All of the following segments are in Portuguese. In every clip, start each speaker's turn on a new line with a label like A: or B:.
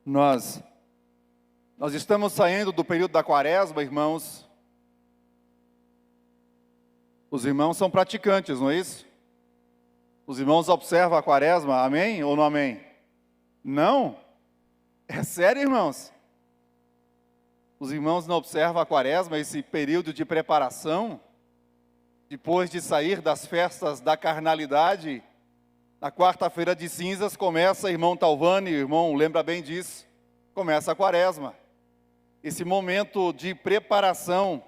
A: Nós estamos saindo do período da quaresma, irmãos. Os irmãos são praticantes, não é isso? Os irmãos observam a quaresma, amém ou não amém? Não? É sério, irmãos? Os irmãos não observam a quaresma, esse período de preparação? Depois de sair das festas da carnalidade, na quarta-feira de cinzas começa, irmão Talvani, irmão lembra bem disso, começa a quaresma. Esse momento de preparação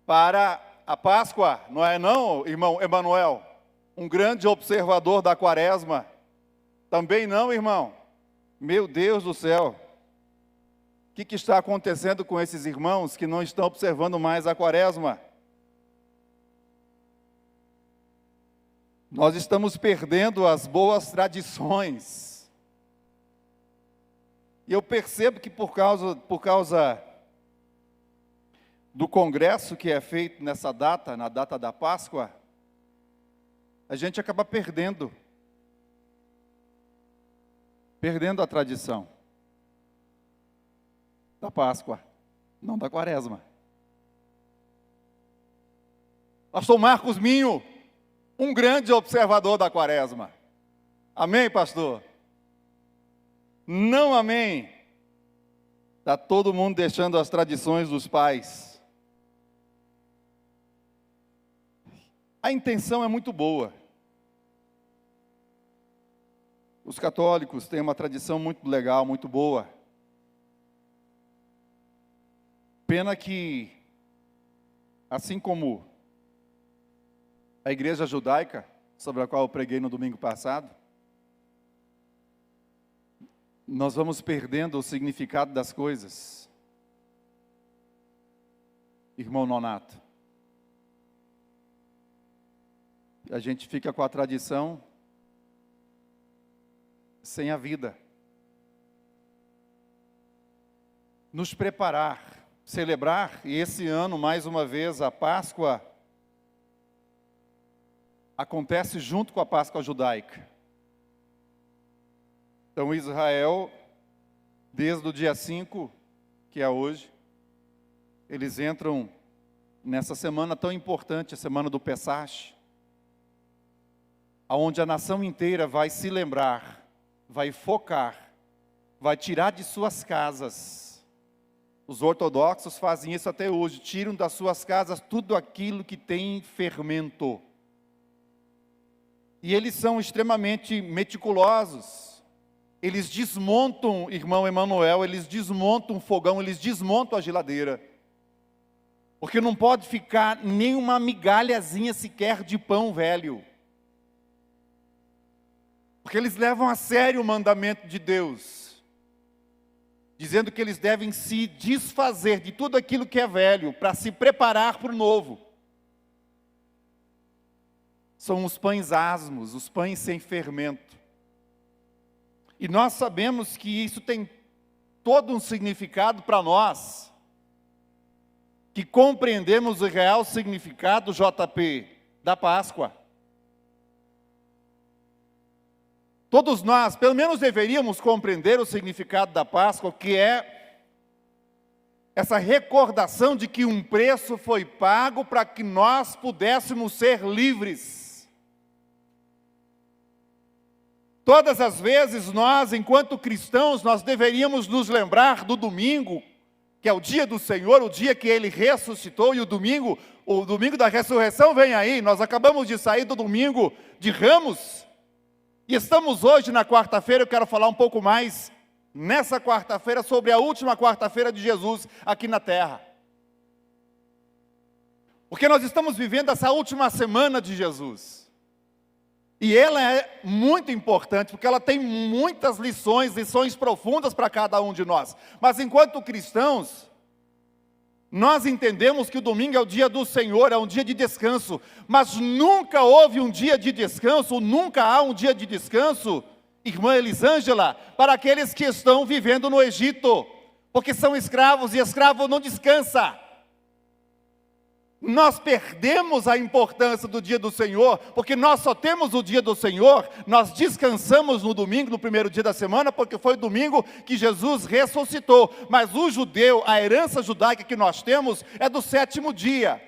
A: para a Páscoa, não é não, irmão Emanuel? Um grande observador da quaresma. Também não, irmão? Meu Deus do céu. O que está acontecendo com esses irmãos que não estão observando mais a quaresma? Nós estamos perdendo as boas tradições. E eu percebo que por causa do congresso que é feito nessa data, na data da Páscoa, a gente acaba perdendo a tradição da Páscoa, não da quaresma. Pastor Marcos Minho, um grande observador da quaresma. Amém, pastor? Não amém? Está todo mundo deixando as tradições dos pais. A intenção é muito boa. Os católicos têm uma tradição muito legal, muito boa. Pena que, assim como a igreja judaica, sobre a qual eu preguei no domingo passado, nós vamos perdendo o significado das coisas. Irmão Nonato, a gente fica com a tradição sem a vida. Nos preparar, celebrar, e esse ano, mais uma vez, a Páscoa acontece junto com a Páscoa judaica. Então, Israel, desde o dia 5, que é hoje, eles entram nessa semana tão importante, a semana do Pessach, onde a nação inteira vai se lembrar, vai focar, vai tirar de suas casas. Os ortodoxos fazem isso até hoje, tiram das suas casas tudo aquilo que tem fermento. E eles são extremamente meticulosos. Eles desmontam, irmão Emanuel, eles desmontam o fogão, eles desmontam a geladeira. Porque não pode ficar nem uma migalhazinha sequer de pão velho. Porque eles levam a sério o mandamento de Deus, dizendo que eles devem se desfazer de tudo aquilo que é velho, para se preparar para o novo. São os pães asmos, os pães sem fermento. E nós sabemos que isso tem todo um significado para nós, que compreendemos o real significado, JP, da Páscoa. Todos nós, pelo menos deveríamos compreender o significado da Páscoa, que é essa recordação de que um preço foi pago para que nós pudéssemos ser livres. Todas as vezes nós, enquanto cristãos, nós deveríamos nos lembrar do domingo, que é o dia do Senhor, o dia que Ele ressuscitou, e o domingo da ressurreição vem aí. Nós acabamos de sair do domingo de Ramos, e estamos hoje na quarta-feira. Eu quero falar um pouco mais, nessa quarta-feira, sobre a última quarta-feira de Jesus aqui na terra. Porque nós estamos vivendo essa última semana de Jesus. E ela é muito importante, porque ela tem muitas lições profundas para cada um de nós. Mas enquanto cristãos, nós entendemos que o domingo é o dia do Senhor, é um dia de descanso. Mas nunca houve um dia de descanso, nunca há um dia de descanso, irmã Elisângela, para aqueles que estão vivendo no Egito. Porque são escravos, e escravo não descansa. Nós perdemos a importância do dia do Senhor, porque nós só temos o dia do Senhor, nós descansamos no domingo, no primeiro dia da semana, porque foi o domingo que Jesus ressuscitou. Mas o judeu, a herança judaica que nós temos, é do sétimo dia.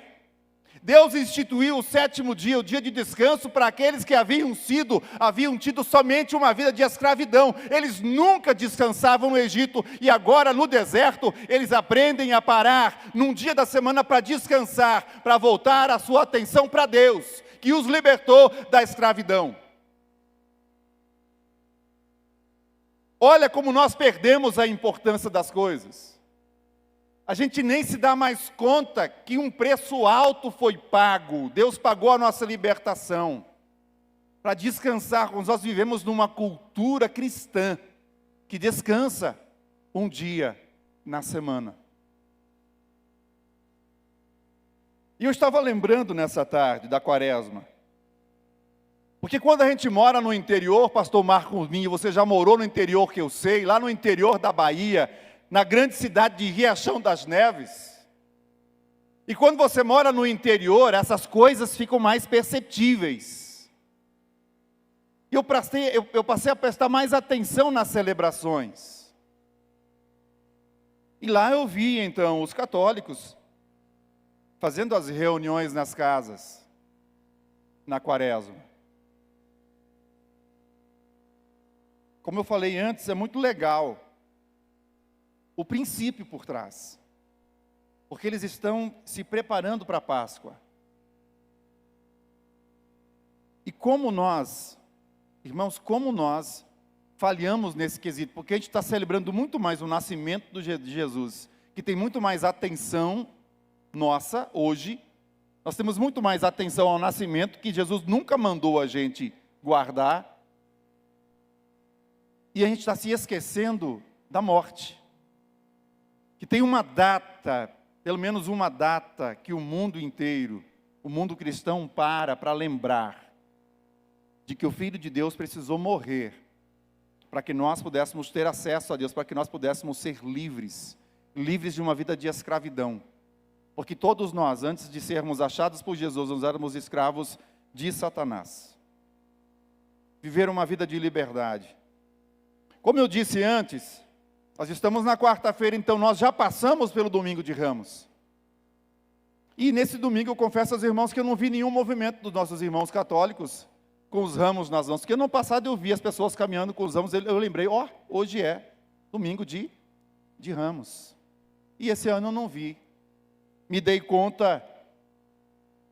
A: Deus instituiu o sétimo dia, o dia de descanso, para aqueles que haviam tido somente uma vida de escravidão. Eles nunca descansavam no Egito, e agora no deserto, eles aprendem a parar num dia da semana para descansar, para voltar a sua atenção para Deus, que os libertou da escravidão. Olha como nós perdemos a importância das coisas. A gente nem se dá mais conta que um preço alto foi pago. Deus pagou a nossa libertação. Para descansarmos, nós vivemos numa cultura cristã que descansa um dia na semana. E eu estava lembrando nessa tarde da Quaresma. Porque quando a gente mora no interior, pastor Marcos Minho, você já morou no interior que eu sei, lá no interior da Bahia, na grande cidade de Riachão das Neves. E quando você mora no interior, essas coisas ficam mais perceptíveis. E eu passei a prestar mais atenção nas celebrações. E lá eu vi, então, os católicos fazendo as reuniões nas casas, na Quaresma. Como eu falei antes, é muito legal o princípio por trás, porque eles estão se preparando para a Páscoa. E como nós, irmãos, como nós falhamos nesse quesito, porque a gente está celebrando muito mais o nascimento de Jesus, que tem muito mais atenção nossa hoje, nós temos muito mais atenção ao nascimento, que Jesus nunca mandou a gente guardar, e a gente está se esquecendo da morte. Que tem uma data, pelo menos uma data, que o mundo inteiro, o mundo cristão para lembrar de que o Filho de Deus precisou morrer para que nós pudéssemos ter acesso a Deus, para que nós pudéssemos ser livres de uma vida de escravidão. Porque todos nós, antes de sermos achados por Jesus, nós éramos escravos de Satanás. Viver uma vida de liberdade. Como eu disse antes, nós estamos na quarta-feira, então nós já passamos pelo domingo de Ramos. E nesse domingo eu confesso aos irmãos que eu não vi nenhum movimento dos nossos irmãos católicos com os ramos nas mãos. Porque no passado eu vi as pessoas caminhando com os ramos, eu lembrei, hoje é domingo de Ramos. E esse ano eu não vi. Me dei conta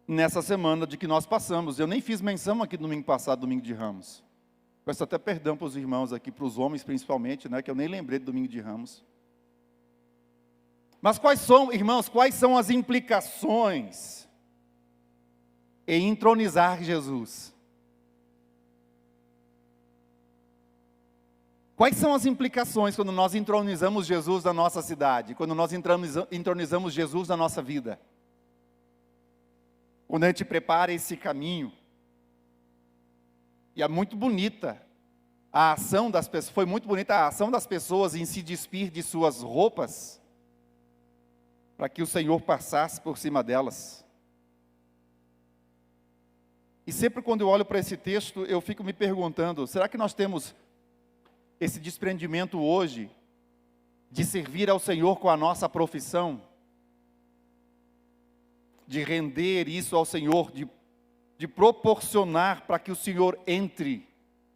A: nessa semana de que nós passamos. Eu nem fiz menção aqui no domingo passado, domingo de Ramos. Peço até perdão para os irmãos aqui, para os homens principalmente, né, que eu nem lembrei do domingo de Ramos. Mas irmãos, quais são as implicações em entronizar Jesus? Quais são as implicações quando nós entronizamos Jesus na nossa cidade? Quando nós entronizamos Jesus na nossa vida? Quando a gente prepara esse caminho. E é muito bonita a ação das pessoas, foi muito bonita a ação das pessoas em se despir de suas roupas, para que o Senhor passasse por cima delas. E sempre quando eu olho para esse texto, eu fico me perguntando, será que nós temos esse desprendimento hoje, de servir ao Senhor com a nossa profissão? De render isso ao Senhor, de proporcionar para que o Senhor entre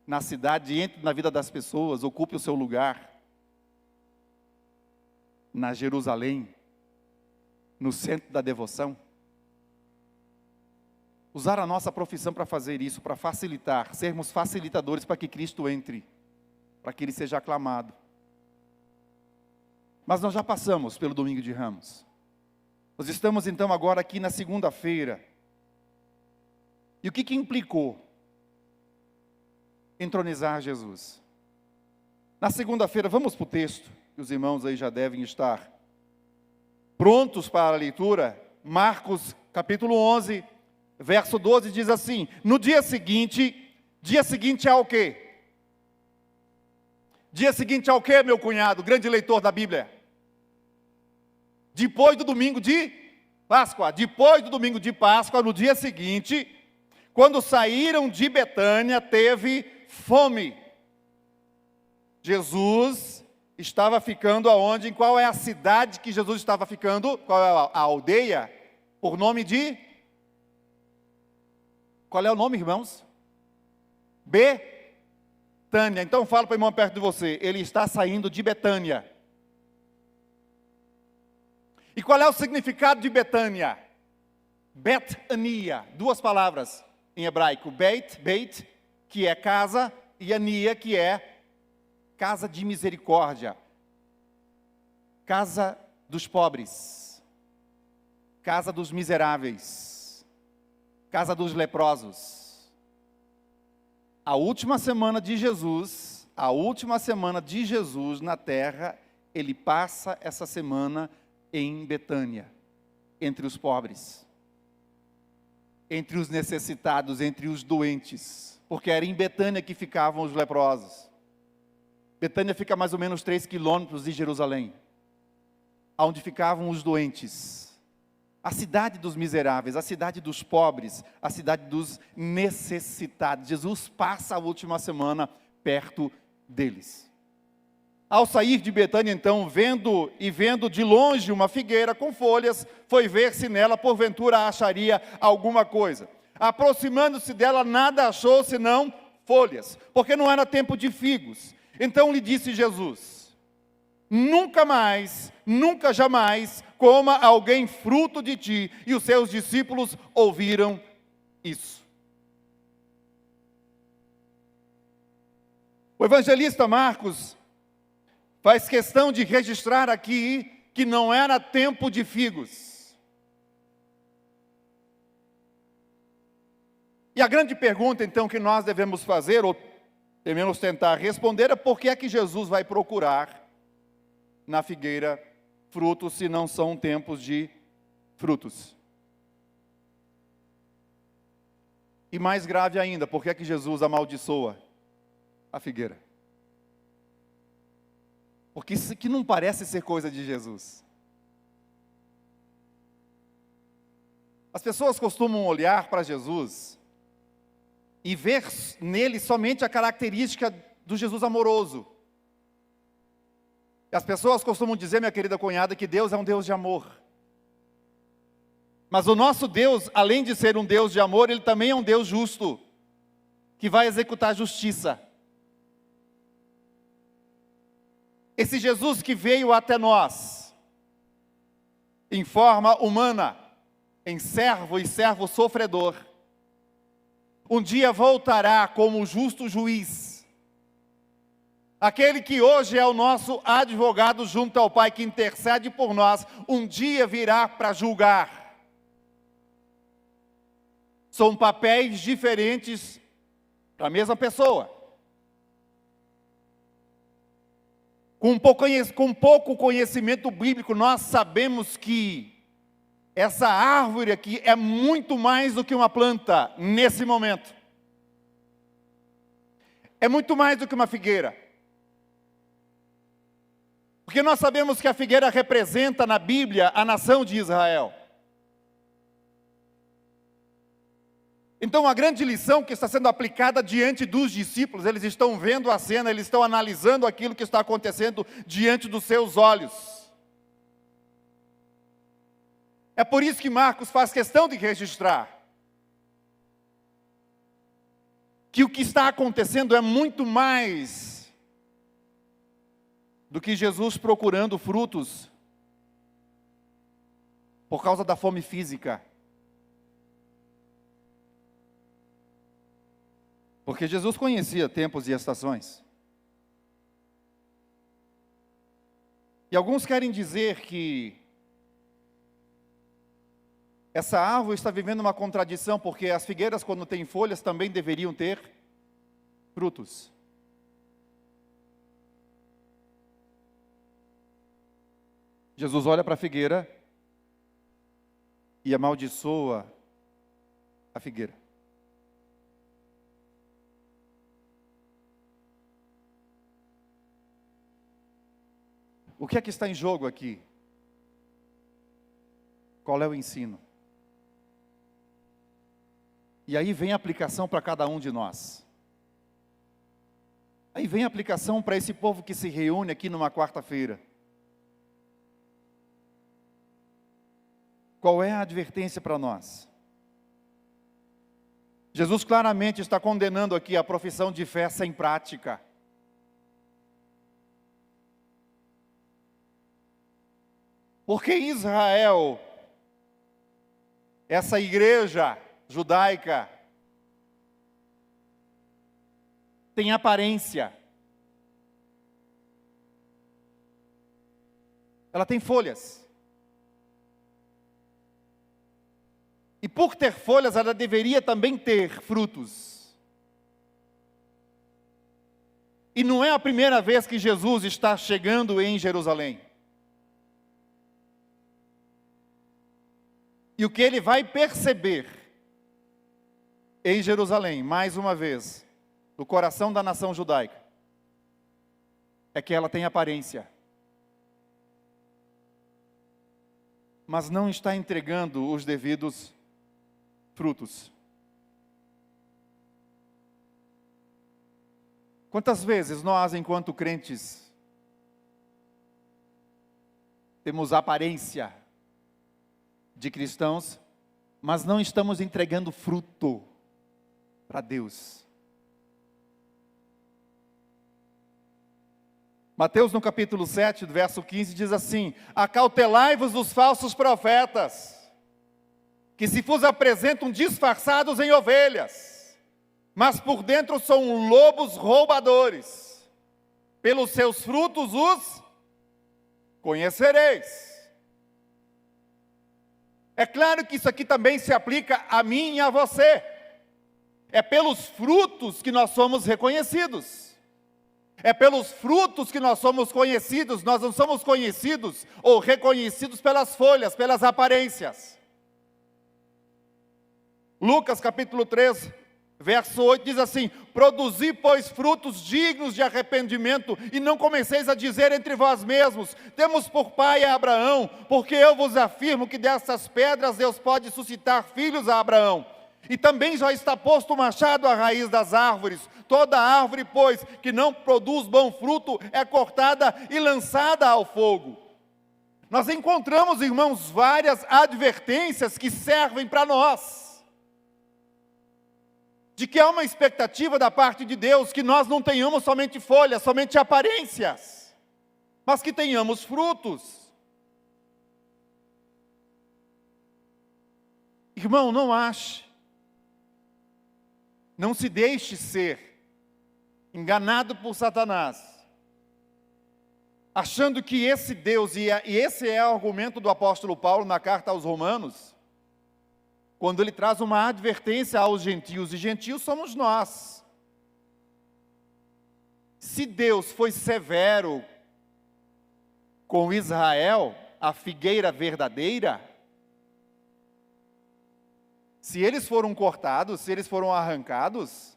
A: na cidade, entre na vida das pessoas, ocupe o seu lugar, na Jerusalém, no centro da devoção. Usar a nossa profissão para fazer isso, para facilitar, sermos facilitadores para que Cristo entre, para que Ele seja aclamado. Mas nós já passamos pelo domingo de Ramos. Nós estamos então agora aqui na segunda-feira. E o que implicou entronizar Jesus? Na segunda-feira, vamos para o texto, que os irmãos aí já devem estar prontos para a leitura. Marcos capítulo 11, verso 12 diz assim: no dia seguinte ao quê? Dia seguinte ao quê, meu cunhado, grande leitor da Bíblia? Depois do domingo de Páscoa, depois do domingo de Páscoa, no dia seguinte, quando saíram de Betânia, teve fome. Jesus estava ficando aonde? Em qual é a cidade que Jesus estava ficando? Qual é a aldeia? Por nome de... Qual é o nome, irmãos? Betânia. Então fala para o irmão perto de você, ele está saindo de Betânia. E qual é o significado de Betânia? Bet-ania, duas palavras em hebraico. Beit, que é casa, e ania, que é casa de misericórdia. Casa dos pobres. Casa dos miseráveis. Casa dos leprosos. A última semana de Jesus na terra, ele passa essa semana em Betânia, entre os pobres, entre os necessitados, entre os doentes, porque era em Betânia que ficavam os leprosos. Betânia fica a mais ou menos 3 quilômetros de Jerusalém, onde ficavam os doentes, a cidade dos miseráveis, a cidade dos pobres, a cidade dos necessitados. Jesus passa a última semana perto deles. Ao sair de Betânia, então, vendo de longe uma figueira com folhas, foi ver se nela, porventura, acharia alguma coisa. Aproximando-se dela, nada achou, senão folhas, porque não era tempo de figos. Então lhe disse Jesus: nunca mais, nunca jamais, coma alguém fruto de ti. E os seus discípulos ouviram isso. O evangelista Marcos faz questão de registrar aqui que não era tempo de figos. E a grande pergunta, então, que nós devemos fazer, ou devemos tentar responder, é por que é que Jesus vai procurar na figueira frutos, se não são tempos de frutos? E mais grave ainda, por que é que Jesus amaldiçoa a figueira? Porque isso aqui não parece ser coisa de Jesus. As pessoas costumam olhar para Jesus e ver nele somente a característica do Jesus amoroso. As pessoas costumam dizer, minha querida cunhada, que Deus é um Deus de amor. Mas o nosso Deus, além de ser um Deus de amor, Ele também é um Deus justo, que vai executar justiça. Esse Jesus que veio até nós, em forma humana, em servo e servo sofredor, um dia voltará como justo juiz. Aquele que hoje é o nosso advogado junto ao Pai, que intercede por nós, um dia virá para julgar. São papéis diferentes para a mesma pessoa. Com pouco conhecimento bíblico, nós sabemos que essa árvore aqui é muito mais do que uma planta nesse momento. É muito mais do que uma figueira. Porque nós sabemos que a figueira representa na Bíblia a nação de Israel. Então, a grande lição que está sendo aplicada diante dos discípulos, eles estão vendo a cena, eles estão analisando aquilo que está acontecendo diante dos seus olhos. É por isso que Marcos faz questão de registrar que o que está acontecendo é muito mais do que Jesus procurando frutos por causa da fome física. Porque Jesus conhecia tempos e estações. E alguns querem dizer que essa árvore está vivendo uma contradição, porque as figueiras, quando têm folhas, também deveriam ter frutos. Jesus olha para a figueira e amaldiçoa a figueira. O que é que está em jogo aqui? Qual é o ensino? E aí vem a aplicação para cada um de nós. Aí vem a aplicação para esse povo que se reúne aqui numa quarta-feira. Qual é a advertência para nós? Jesus claramente está condenando aqui a profissão de fé sem prática. Porque Israel, essa igreja judaica, tem aparência. Ela tem folhas. E por ter folhas, ela deveria também ter frutos. E não é a primeira vez que Jesus está chegando em Jerusalém. E o que ele vai perceber em Jerusalém, mais uma vez, no coração da nação judaica, é que ela tem aparência, mas não está entregando os devidos frutos. Quantas vezes nós, enquanto crentes, temos aparência de cristãos, mas não estamos entregando fruto para Deus? Mateus no capítulo 7, do verso 15, diz assim: acautelai-vos dos falsos profetas, que se vos apresentam disfarçados em ovelhas, mas por dentro são lobos roubadores. Pelos seus frutos os conhecereis. É claro que isso aqui também se aplica a mim e a você. É pelos frutos que nós somos reconhecidos. É pelos frutos que nós somos conhecidos. Nós não somos conhecidos ou reconhecidos pelas folhas, pelas aparências. Lucas capítulo 3, verso 8 diz assim: produzi, pois, frutos dignos de arrependimento, e não comeceis a dizer entre vós mesmos: temos por pai a Abraão, porque eu vos afirmo que dessas pedras Deus pode suscitar filhos a Abraão. E também já está posto o machado à raiz das árvores. Toda árvore, pois, que não produz bom fruto, é cortada e lançada ao fogo. Nós encontramos, irmãos, várias advertências que servem para nós, de que há uma expectativa da parte de Deus que nós não tenhamos somente folhas, somente aparências, mas que tenhamos frutos. Irmão, não ache, não se deixe ser enganado por Satanás, achando que esse Deus, e esse é o argumento do apóstolo Paulo na carta aos Romanos, quando ele traz uma advertência aos gentios, e gentios somos nós. Se Deus foi severo com Israel, a figueira verdadeira, se eles foram cortados, se eles foram arrancados,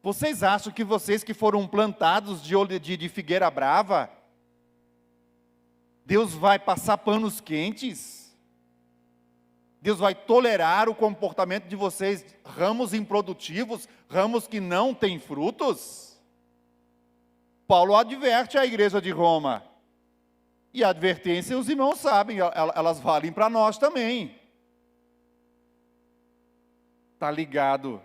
A: vocês acham que vocês que foram plantados de figueira brava, Deus vai passar panos quentes? Deus vai tolerar o comportamento de vocês, ramos improdutivos, ramos que não têm frutos? Paulo adverte a igreja de Roma. E a advertência, os irmãos sabem, elas valem para nós também. Está ligado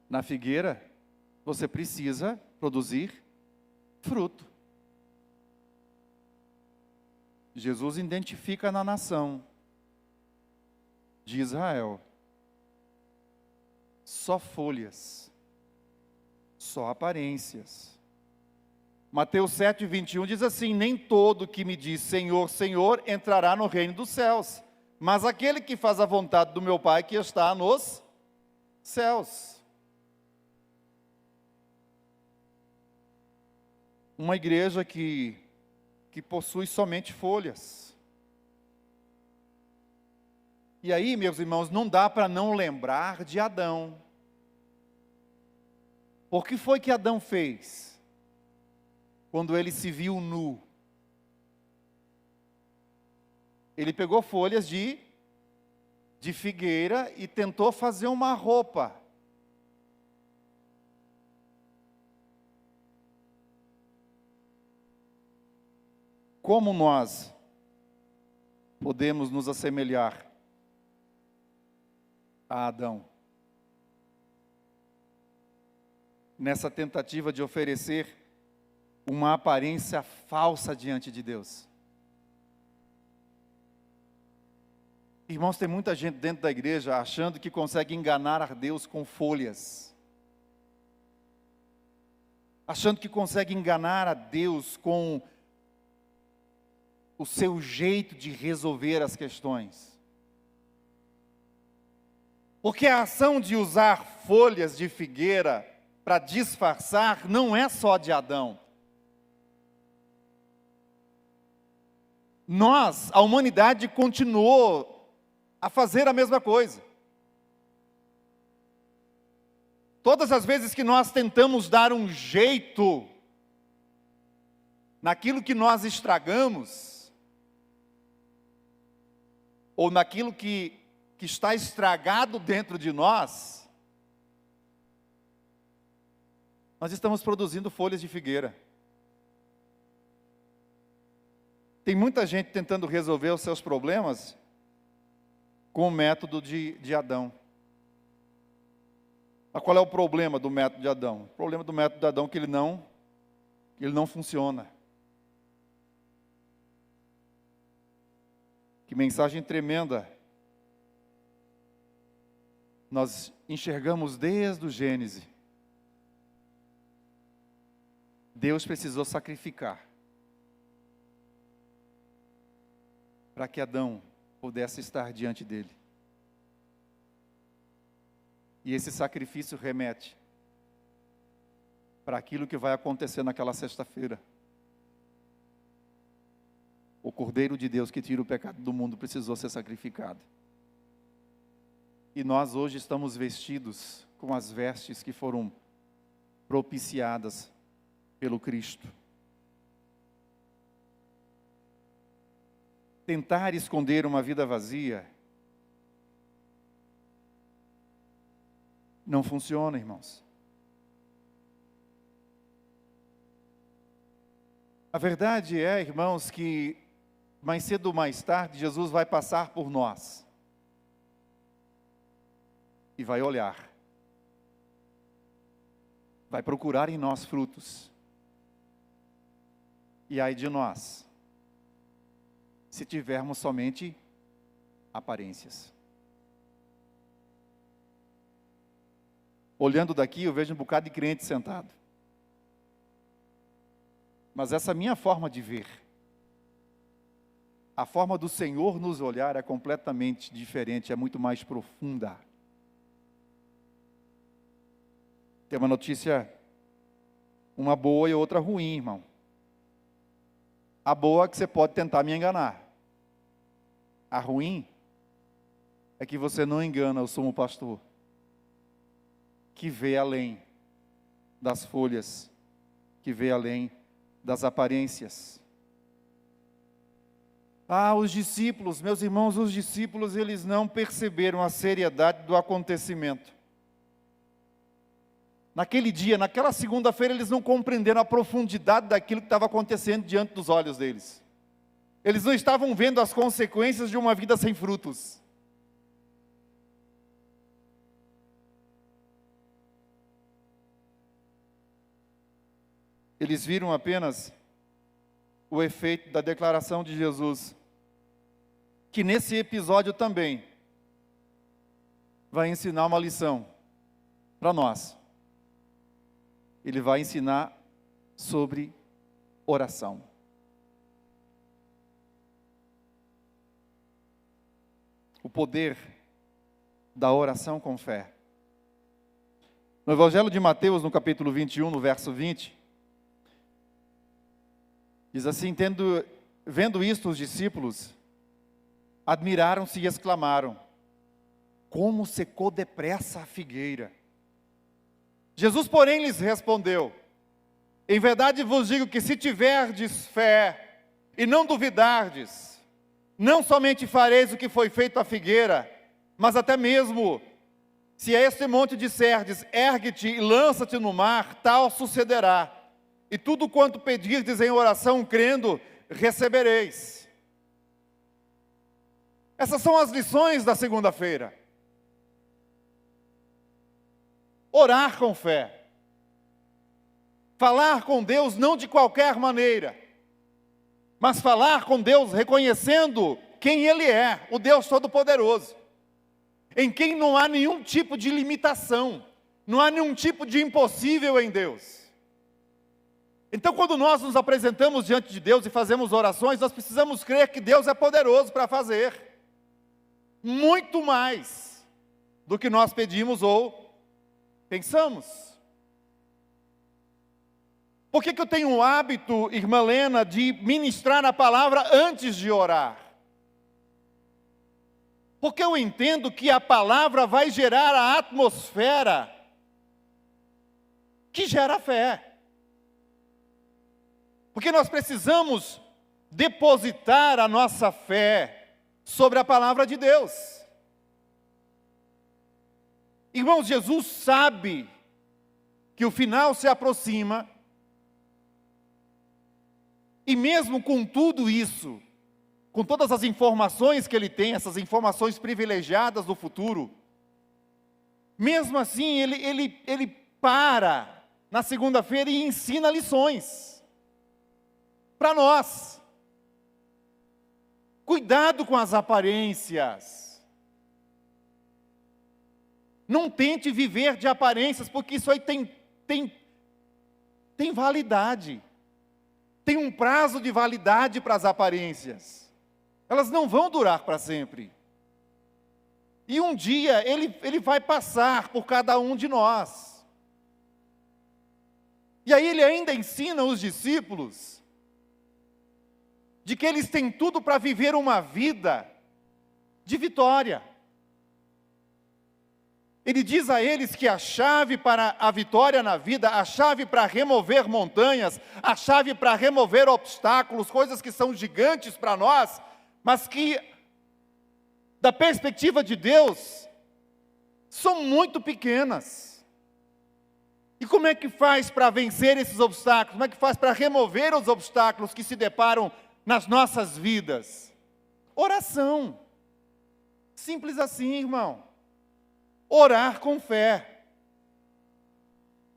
A: na figueira? Você precisa produzir fruto. Jesus identifica na nação de Israel só folhas, só aparências. Mateus 7, 21 diz assim: nem todo que me diz Senhor, Senhor entrará no reino dos céus, mas aquele que faz a vontade do meu Pai que está nos céus. Uma igreja que possui somente folhas. E aí, meus irmãos, não dá para não lembrar de Adão. Por que foi que Adão fez? Quando ele se viu nu. Ele pegou folhas de figueira e tentou fazer uma roupa. Como nós podemos nos assemelhar a Adão? Nessa tentativa de oferecer uma aparência falsa diante de Deus. Irmãos, tem muita gente dentro da igreja achando que consegue enganar a Deus com folhas. Achando que consegue enganar a Deus com o seu jeito de resolver as questões. Porque a ação de usar folhas de figueira para disfarçar não é só de Adão. A humanidade continuou a fazer a mesma coisa. Todas as vezes que nós tentamos dar um jeito naquilo que nós estragamos, ou naquilo que está estragado dentro de nós estamos produzindo folhas de figueira. Tem muita gente tentando resolver os seus problemas com o método de Adão. Mas qual é o problema do método de Adão? O problema do método de Adão é que ele não funciona. Que mensagem tremenda nós enxergamos desde o Gênesis. Deus precisou sacrificar para que Adão pudesse estar diante dele. E esse sacrifício remete para aquilo que vai acontecer naquela sexta-feira. O Cordeiro de Deus que tira o pecado do mundo precisou ser sacrificado. E nós hoje estamos vestidos com as vestes que foram propiciadas pelo Cristo. Tentar esconder uma vida vazia não funciona, irmãos. A verdade é, irmãos, que mais cedo ou mais tarde Jesus vai passar por nós e vai olhar, vai procurar em nós frutos. E ai de nós, se tivermos somente aparências. Olhando daqui, eu vejo um bocado de crente sentado. Mas essa minha forma de ver, a forma do Senhor nos olhar é completamente diferente, é muito mais profunda. Tem uma notícia, uma boa e outra ruim, irmão. A boa é que você pode tentar me enganar. A ruim é que você não engana o sumo pastor, que vê além das folhas, que vê além das aparências. Os discípulos, meus irmãos, os discípulos, eles não perceberam a seriedade do acontecimento. Naquele dia, naquela segunda-feira, eles não compreenderam a profundidade daquilo que estava acontecendo diante dos olhos deles. Eles não estavam vendo as consequências de uma vida sem frutos. Eles viram apenas o efeito da declaração de Jesus, que nesse episódio também vai ensinar uma lição para nós. Ele vai ensinar sobre oração. O poder da oração com fé. No Evangelho de Mateus, no capítulo 21, no verso 20, diz assim: vendo isto, os discípulos admiraram-se e exclamaram: como secou depressa a figueira. Jesus, porém, lhes respondeu: em verdade vos digo que se tiverdes fé e não duvidardes, não somente fareis o que foi feito à figueira, mas até mesmo, se a este monte disserdes, ergue-te e lança-te no mar, tal sucederá. E tudo quanto pedirdes em oração, crendo, recebereis. Essas são as lições da segunda-feira. Orar com fé. Falar com Deus não de qualquer maneira, mas falar com Deus reconhecendo quem Ele é, o Deus Todo-Poderoso, em quem não há nenhum tipo de limitação, não há nenhum tipo de impossível em Deus. Então, quando nós nos apresentamos diante de Deus e fazemos orações, nós precisamos crer que Deus é poderoso para fazer muito mais do que nós pedimos ou pensamos. Por que eu tenho o hábito, irmã Lena, de ministrar a palavra antes de orar? Porque eu entendo que a palavra vai gerar a atmosfera que gera fé. Porque nós precisamos depositar a nossa fé sobre a palavra de Deus. Irmãos, Jesus sabe que o final se aproxima, e mesmo com tudo isso, com todas as informações que Ele tem, essas informações privilegiadas do futuro, mesmo assim Ele para na segunda-feira e ensina lições para nós. Cuidado com as aparências. Não tente viver de aparências, porque isso aí tem validade. Tem um prazo de validade para as aparências. Elas não vão durar para sempre. E um dia ele vai passar por cada um de nós. E aí Ele ainda ensina os discípulos de que eles têm tudo para viver uma vida de vitória. Ele diz a eles que a chave para a vitória na vida, a chave para remover montanhas, a chave para remover obstáculos, coisas que são gigantes para nós, mas que, da perspectiva de Deus, são muito pequenas. E como é que faz para vencer esses obstáculos? Como é que faz para remover os obstáculos que se deparam nas nossas vidas? Oração. Simples assim, irmão. Orar com fé.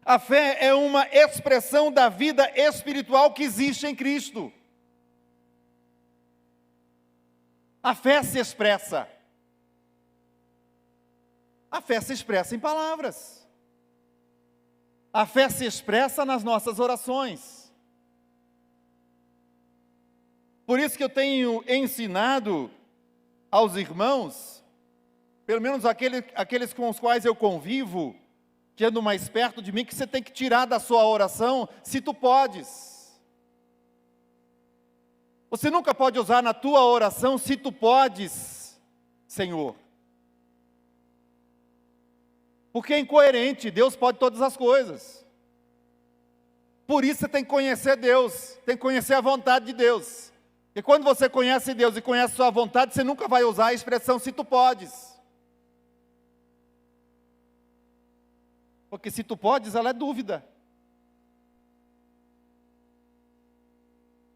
A: A fé é uma expressão da vida espiritual que existe em Cristo. A fé se expressa. A fé se expressa em palavras. A fé se expressa nas nossas orações. Por isso que eu tenho ensinado aos irmãos, pelo menos aqueles com os quais eu convivo, que andam mais perto de mim, que você tem que tirar da sua oração, se tu podes. Você nunca pode usar na tua oração, se tu podes, Senhor. Porque é incoerente, Deus pode todas as coisas. Por isso você tem que conhecer Deus, tem que conhecer a vontade de Deus. E quando você conhece Deus e conhece sua vontade, você nunca vai usar a expressão se tu podes. Porque se tu podes, ela é dúvida.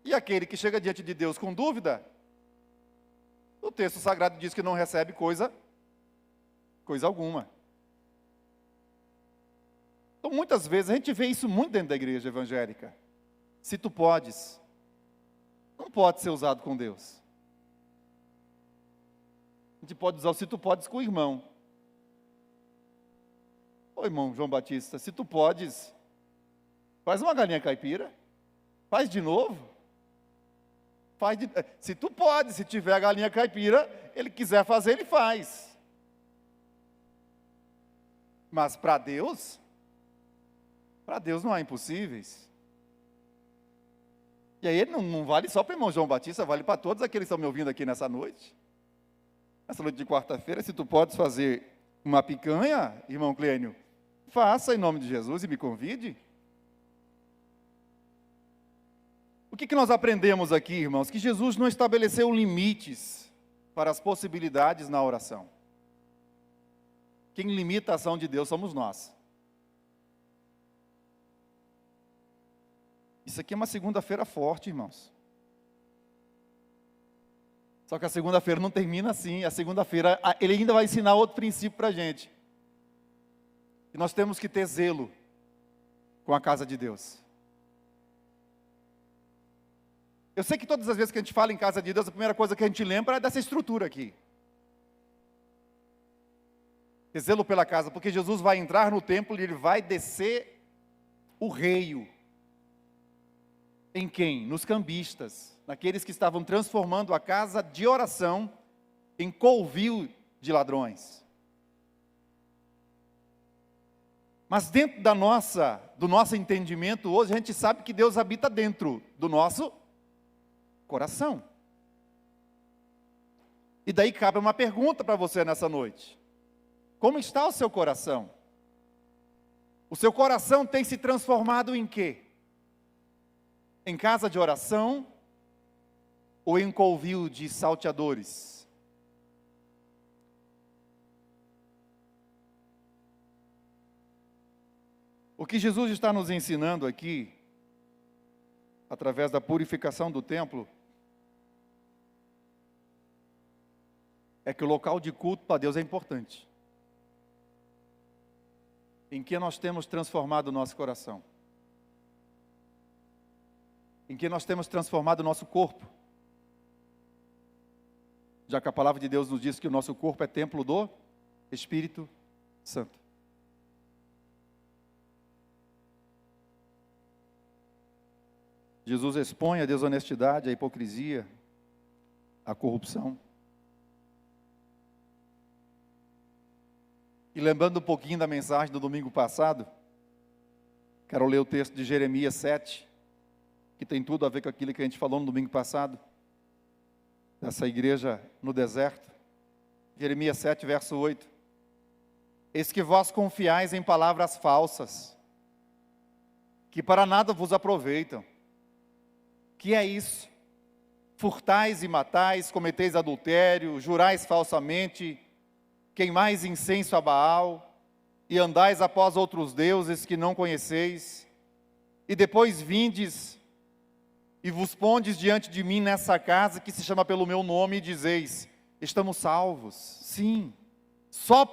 A: E aquele que chega diante de Deus com dúvida, o texto sagrado diz que não recebe coisa alguma. Então, muitas vezes, a gente vê isso muito dentro da igreja evangélica. Se tu podes, não pode ser usado com Deus. A gente pode usar o se tu podes com o irmão. Ô irmão João Batista, se tu podes, faz uma galinha caipira, faz de novo. Se tu pode, se tiver a galinha caipira, ele quiser fazer, ele faz. Mas para Deus não há impossíveis. E aí ele não vale só para o irmão João Batista, vale para todos aqueles que estão me ouvindo aqui nessa noite. Nessa noite de quarta-feira, se tu podes fazer uma picanha, irmão Clênio, faça em nome de Jesus e me convide. O O que nós aprendemos aqui, irmãos? Que Jesus não estabeleceu limites para as possibilidades na oração. Quem limita a ação de Deus somos nós. Isso aqui é uma segunda-feira forte, irmãos. Só que a segunda-feira não termina assim. A segunda-feira, ele ainda vai ensinar outro princípio para a gente. Que nós temos que ter zelo com a casa de Deus. Eu sei que todas as vezes que a gente fala em casa de Deus, a primeira coisa que a gente lembra é dessa estrutura aqui. Ter zelo pela casa, porque Jesus vai entrar no templo e ele vai descer o reio. Em quem? Nos cambistas, naqueles que estavam transformando a casa de oração em covil de ladrões. Mas dentro do nosso entendimento hoje, a gente sabe que Deus habita dentro do nosso coração. E daí cabe uma pergunta para você nessa noite. Como está o seu coração? O seu coração tem se transformado em quê? Em casa de oração ou em covil de salteadores? O que Jesus está nos ensinando aqui, através da purificação do templo, é que o local de culto para Deus é importante. Em que nós temos transformado o nosso coração? Em que nós temos transformado o nosso corpo? Já que a palavra de Deus nos diz que o nosso corpo é templo do Espírito Santo. Jesus expõe a desonestidade, a hipocrisia, a corrupção. E lembrando um pouquinho da mensagem do domingo passado, quero ler o texto de Jeremias 7, que tem tudo a ver com aquilo que a gente falou no domingo passado, dessa igreja no deserto. Jeremias 7, verso 8. Eis que vós confiais em palavras falsas, que para nada vos aproveitam. Que é isso? Furtais e matais, cometeis adultério, jurais falsamente, queimais incenso a Baal, e andais após outros deuses que não conheceis, e depois vindes e vos pondes diante de mim nessa casa que se chama pelo meu nome e dizeis, estamos salvos. Sim, só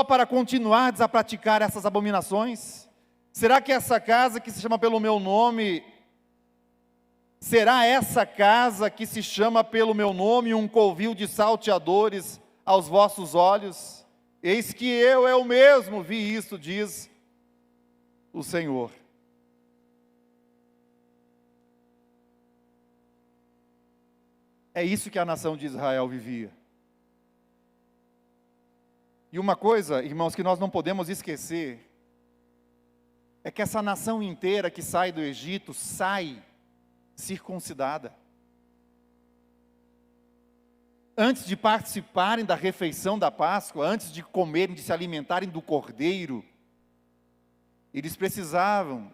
A: para continuardes a praticar essas abominações? Será que essa casa que se chama pelo meu nome, será essa casa que se chama pelo meu nome um covil de salteadores aos vossos olhos? Eis que eu mesmo vi isso, diz o Senhor. É isso que a nação de Israel vivia. E uma coisa, irmãos, que nós não podemos esquecer, é que essa nação inteira que sai do Egito, sai circuncidada. Antes de participarem da refeição da Páscoa, antes de comerem, de se alimentarem do cordeiro, eles precisaram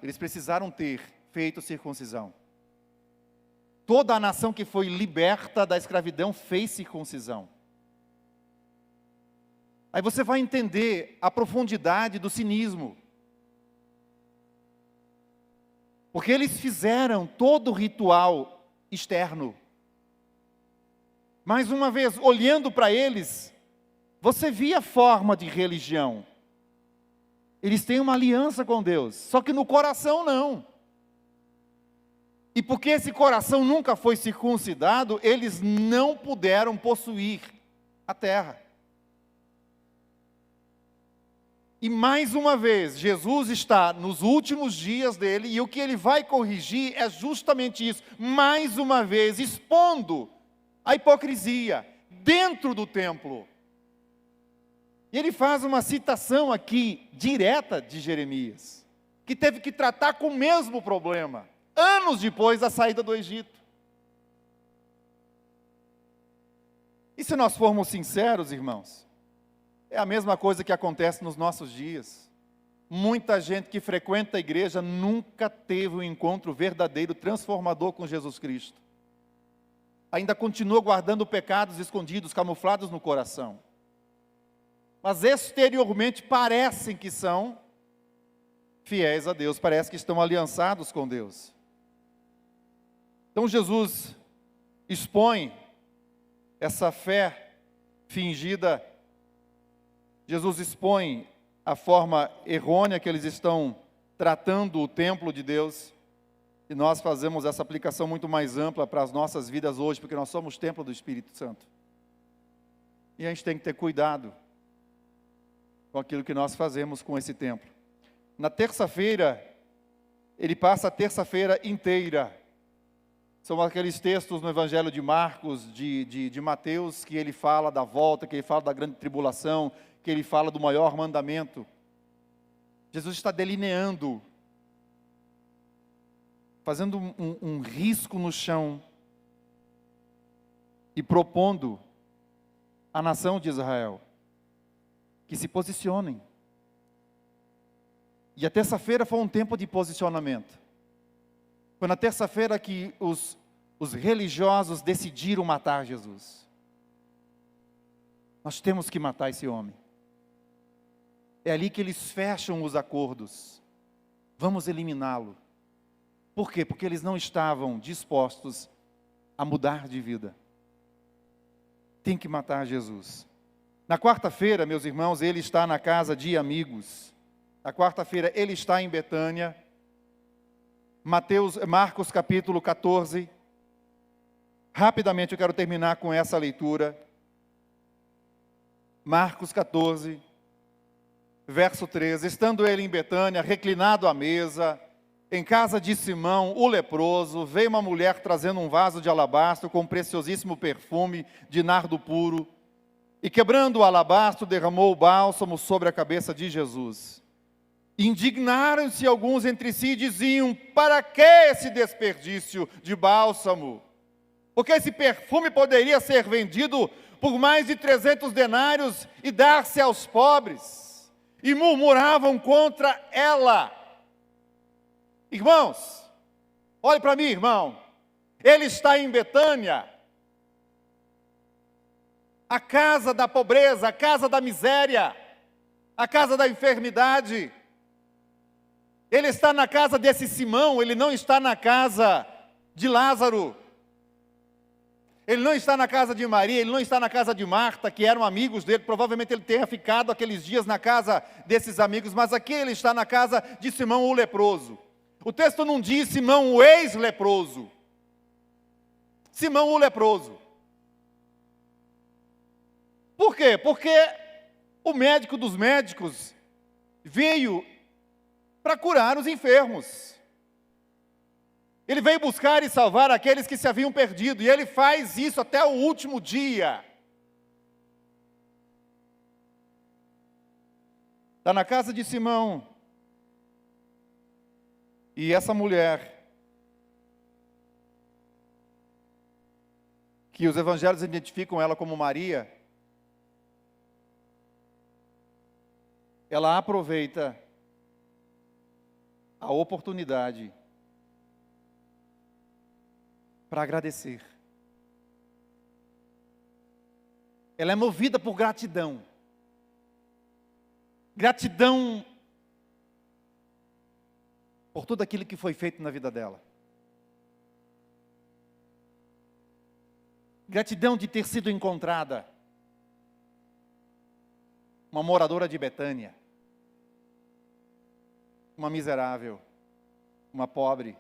A: ter feito circuncisão. Toda a nação que foi liberta da escravidão fez circuncisão. Aí você vai entender a profundidade do cinismo. Porque eles fizeram todo o ritual externo. Mais uma vez, olhando para eles, você via forma de religião. Eles têm uma aliança com Deus, só que no coração não. E porque esse coração nunca foi circuncidado, eles não puderam possuir a terra. E mais uma vez, Jesus está nos últimos dias dele, e o que ele vai corrigir é justamente isso. Mais uma vez, expondo a hipocrisia dentro do templo. E ele faz uma citação aqui, direta de Jeremias, que teve que tratar com o mesmo problema, anos depois da saída do Egito. E se nós formos sinceros, irmãos, é a mesma coisa que acontece nos nossos dias. muita gente que frequenta a igreja nunca teve um encontro verdadeiro, transformador com Jesus Cristo. Ainda continua guardando pecados escondidos, camuflados no coração. Mas exteriormente parecem que são fiéis a Deus, parece que estão aliançados com Deus. Então Jesus expõe essa fé fingida, Jesus expõe a forma errônea que eles estão tratando o templo de Deus, e nós fazemos essa aplicação muito mais ampla para as nossas vidas hoje, porque nós somos templo do Espírito Santo. E a gente tem que ter cuidado com aquilo que nós fazemos com esse templo. Na terça-feira, ele passa a terça-feira inteira. São aqueles textos no Evangelho de Marcos, de Mateus, que ele fala da volta, que ele fala da grande tribulação, que ele fala do maior mandamento. Jesus está delineando, fazendo um risco no chão e propondo à nação de Israel que se posicionem. E a terça-feira foi um tempo de posicionamento. Foi na terça-feira que os religiosos decidiram matar Jesus. Nós temos que matar esse homem. É ali que eles fecham os acordos. Vamos eliminá-lo. Por quê? Porque eles não estavam dispostos a mudar de vida. Tem que matar Jesus. Na quarta-feira, meus irmãos, ele está na casa de amigos. Na quarta-feira, ele está em Betânia. Marcos capítulo 14. Rapidamente eu quero terminar com essa leitura. Marcos 14, verso 13. Estando ele em Betânia, reclinado à mesa, em casa de Simão, o leproso, veio uma mulher trazendo um vaso de alabastro com um preciosíssimo perfume de nardo puro, e quebrando o alabastro, derramou o bálsamo sobre a cabeça de Jesus. Indignaram-se alguns entre si e diziam: para que esse desperdício de bálsamo? Porque esse perfume poderia ser vendido por mais de 300 denários e dar-se aos pobres. E murmuravam contra ela. Irmãos, olhe para mim, irmão. Ele está em Betânia, a casa da pobreza, a casa da miséria, a casa da enfermidade. Ele está na casa desse Simão, ele não está na casa de Lázaro. Ele não está na casa de Maria, ele não está na casa de Marta, que eram amigos dele. Provavelmente ele tenha ficado aqueles dias na casa desses amigos, mas aqui ele está na casa de Simão o leproso. O texto não diz Simão o ex-leproso. Simão o leproso. Por quê? Porque o médico dos médicos veio para curar os enfermos. Ele veio buscar e salvar aqueles que se haviam perdido, e ele faz isso até o último dia. Está na casa de Simão. E essa mulher, que os evangelhos identificam ela como Maria, ela aproveita a oportunidade para agradecer. Ela é movida por gratidão. Gratidão por tudo aquilo que foi feito na vida dela. Gratidão de ter sido encontrada uma moradora de Betânia, uma miserável, uma pobre.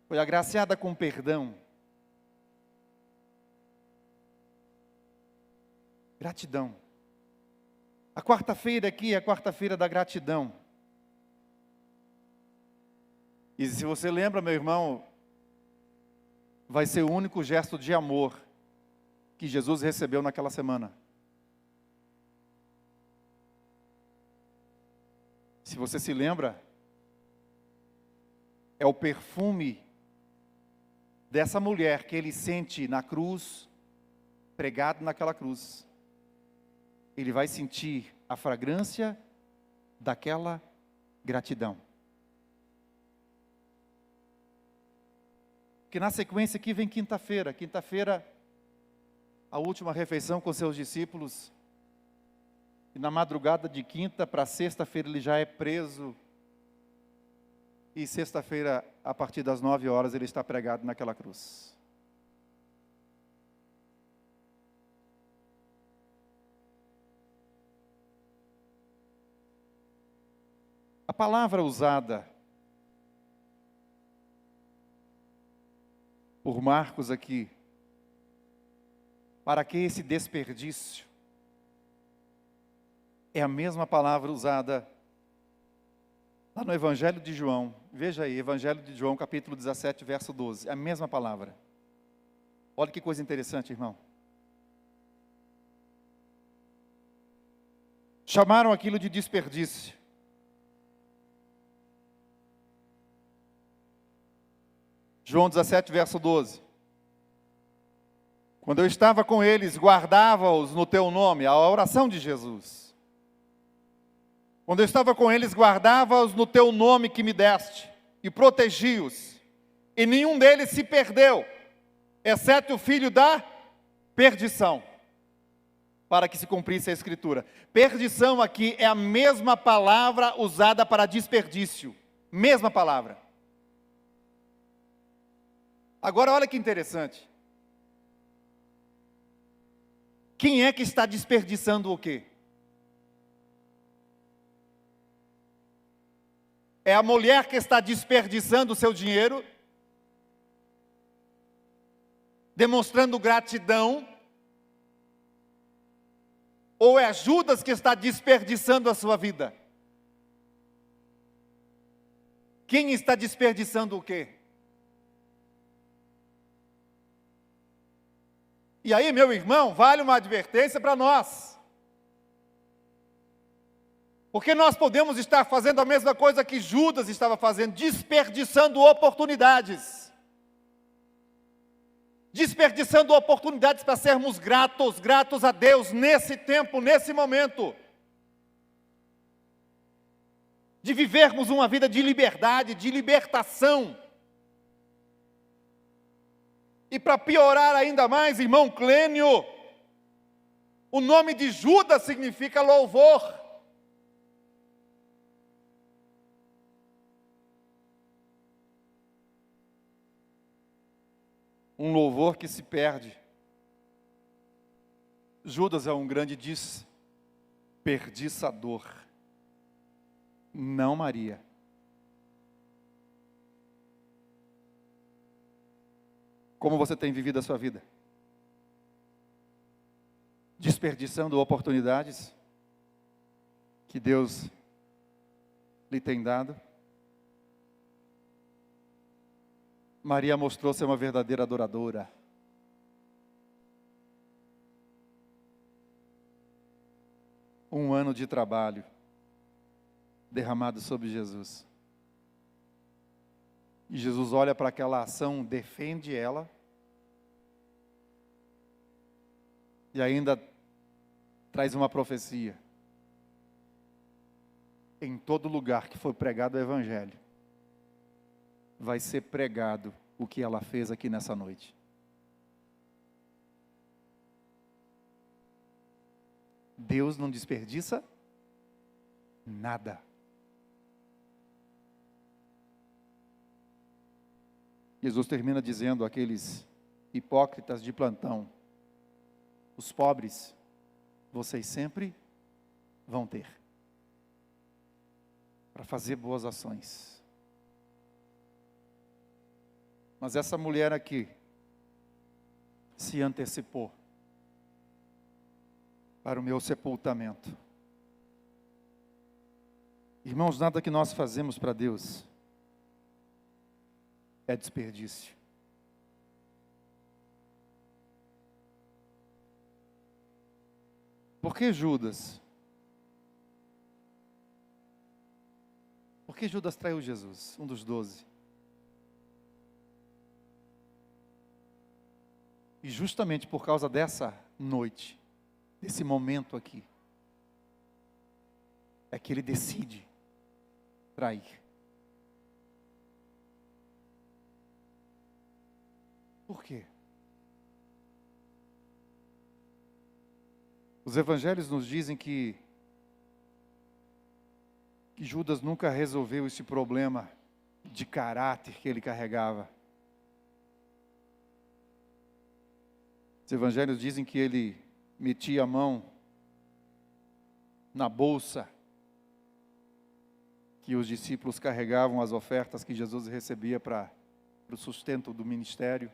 A: Foi agraciada com perdão. Gratidão. A quarta-feira aqui é a quarta-feira da gratidão. E se você lembra, meu irmão, vai ser o único gesto de amor que Jesus recebeu naquela semana. Se você se lembra, é o perfume dessa mulher que ele sente na cruz, pregado naquela cruz. Ele vai sentir a fragrância daquela gratidão. Que na sequência aqui vem quinta-feira. Quinta-feira, a última refeição com seus discípulos. E na madrugada de quinta para sexta-feira ele já é preso. E sexta-feira, a partir das 9 horas, ele está pregado naquela cruz. A palavra usada por Marcos aqui, para que esse desperdício, é a mesma palavra usada lá no Evangelho de João. Veja aí, Evangelho de João, capítulo 17, verso 12. É a mesma palavra. Olha que coisa interessante, irmão. Chamaram aquilo de desperdício. João 17, verso 12. Quando eu estava com eles, guardava-os no teu nome, a oração de Jesus. Quando eu estava com eles, guardava-os no teu nome que me deste, e protegi-os. E nenhum deles se perdeu, exceto o filho da perdição, para que se cumprisse a Escritura. Perdição aqui é a mesma palavra usada para desperdício. Mesma palavra. Agora olha que interessante. Quem é que está desperdiçando o quê? É a mulher que está desperdiçando o seu dinheiro, demonstrando gratidão, ou é Judas que está desperdiçando a sua vida? Quem está desperdiçando o quê? E aí, meu irmão, vale uma advertência para nós. Porque nós podemos estar fazendo a mesma coisa que Judas estava fazendo, desperdiçando oportunidades. Desperdiçando oportunidades para sermos gratos a Deus nesse tempo, nesse momento. De vivermos uma vida de liberdade, de libertação. E para piorar ainda mais, irmão Clênio, o nome de Judas significa louvor. Um louvor que se perde. Judas é um grande desperdiçador. Não Maria. Como você tem vivido a sua vida? Desperdiçando oportunidades que Deus lhe tem dado? Maria mostrou ser uma verdadeira adoradora. Um ano de trabalho derramado sobre Jesus. E Jesus olha para aquela ação, defende ela. E ainda traz uma profecia. Em todo lugar que for pregado o Evangelho, vai ser pregado o que ela fez aqui nessa noite. Deus não desperdiça nada. Jesus termina dizendo àqueles hipócritas de plantão: os pobres, vocês sempre vão ter, para fazer boas ações. Mas essa mulher aqui se antecipou para o meu sepultamento. Irmãos, nada que nós fazemos para Deus é desperdício. Por que Judas? Por que Judas traiu Jesus, um dos 12? E justamente por causa dessa noite, desse momento aqui, é que ele decide trair. Por quê? Os evangelhos nos dizem que Judas nunca resolveu esse problema de caráter que ele carregava. Os evangelhos dizem que ele metia a mão na bolsa que os discípulos carregavam as ofertas que Jesus recebia para o sustento do ministério.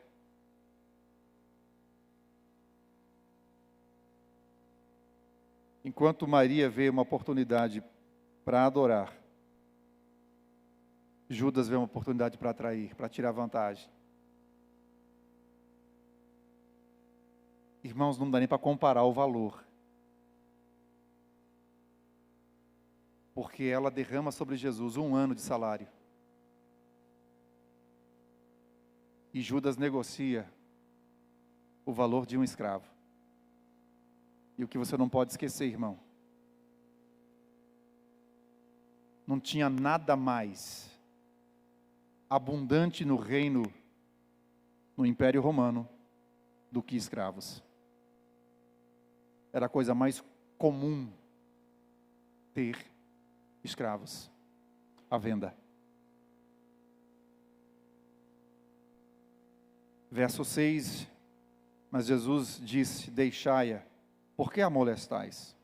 A: Enquanto Maria vê uma oportunidade para adorar, Judas vê uma oportunidade para atrair, para tirar vantagem. Irmãos, não dá nem para comparar o valor. Porque ela derrama sobre Jesus 1 ano de salário. E Judas negocia o valor de um escravo. E o que você não pode esquecer, irmão, não tinha nada mais abundante no reino, no Império Romano, do que escravos. Era a coisa mais comum ter escravos à venda. Verso 6, mas Jesus disse, deixai-a, por que a molestais?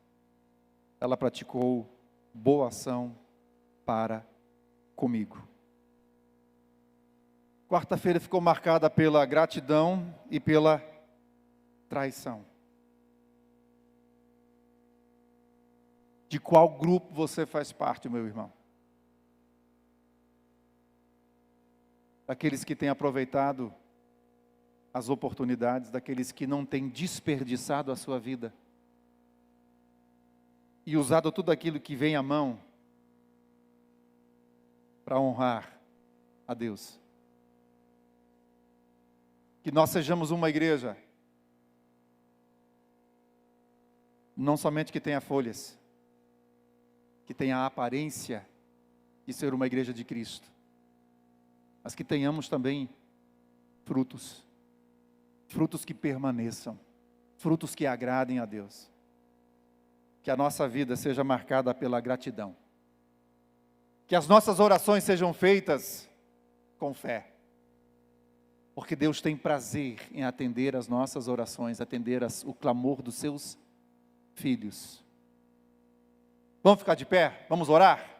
A: Ela praticou boa ação para comigo. Quarta-feira ficou marcada pela gratidão e pela traição. De qual grupo você faz parte, meu irmão? Daqueles que têm aproveitado as oportunidades, daqueles que não têm desperdiçado a sua vida e usado tudo aquilo que vem à mão para honrar a Deus. Que nós sejamos uma igreja, não somente que tenha folhas, que tenha a aparência de ser uma igreja de Cristo, mas que tenhamos também frutos, frutos que permaneçam, frutos que agradem a Deus. Que a nossa vida seja marcada pela gratidão. Que as nossas orações sejam feitas com fé. Porque Deus tem prazer em atender as nossas orações, atender o clamor dos seus filhos. Vamos ficar de pé? Vamos orar?